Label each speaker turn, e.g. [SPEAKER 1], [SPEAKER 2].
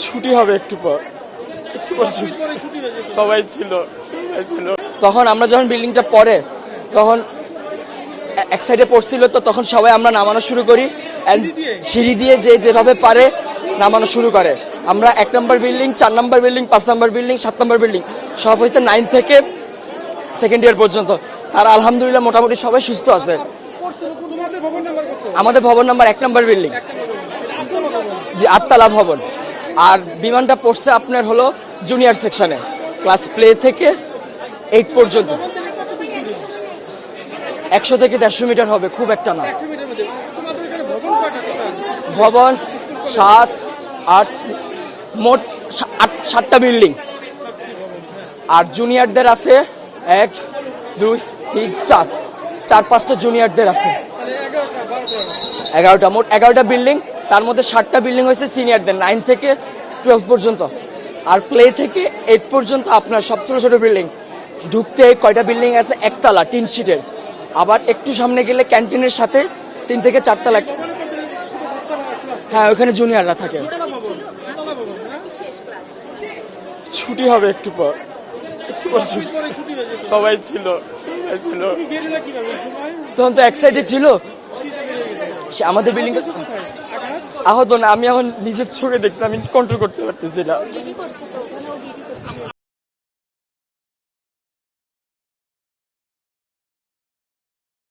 [SPEAKER 1] ছুটি হবে একটু পর সবাই ছিল তখন আমরা যখন বিল্ডিংটা পড়ে তখন এক সাইডে পড়ছিল, তো তখন সবাই আমরা নামানো শুরু করি। সিঁড়ি দিয়ে যেভাবে পারে নামানো শুরু করে। আমরা 1 নম্বর বিল্ডিং, 4 নম্বর বিল্ডিং, 5 নম্বর বিল্ডিং, 7 নম্বর বিল্ডিং সব হয়েছে 9 থেকে সেকেন্ড ইয়ার পর্যন্ত। তারা আলহামদুলিল্লাহ মোটামুটি সবাই সুস্থ আছে। আমাদের ভবন নাম্বার 1 নম্বর বিল্ডিং, জি 8তলা ভবন। আর বিমানটা পড়ছে আপনার হলো জুনিয়র সেকশনে, ক্লাস প্লে থেকে 8 পর্যন্ত। 100 থেকে 150 মিটার হবে, খুব একটা না। ভবন 7, 8, মোট 7টা বিল্ডিং। আর জুনিয়রদের আছে 1, 2, 3, 4-5টা জুনিয়রদের আছে। 11টা, মোট 11টা বিল্ডিং। তার মধ্যে 7টা বিল্ডিং হয়েছে সিনিয়রদের, 9 থেকে 12 পর্যন্ত। আর প্লে থেকে 8 পর্যন্ত আপনার সব ছোট ছোট বিল্ডিং। ঢুকতে কয়টা বিল্ডিং আছে, 1তলা টিন শিটের। আবার একটু সামনে গেলে ক্যান্টিনের সাথে 3 থেকে 4 তলা। হ্যাঁ, ওখানে জুনিয়ররা থাকে। ছুটি হবে একটু পর সবাই ছিল তখন তো এক সাইডে ছিল। আমাদের বিল্ডিং আহত না, আমি এখন নিজের চোখে দেখছি, আমি কন্ট্রোল করতে পারতেছি না।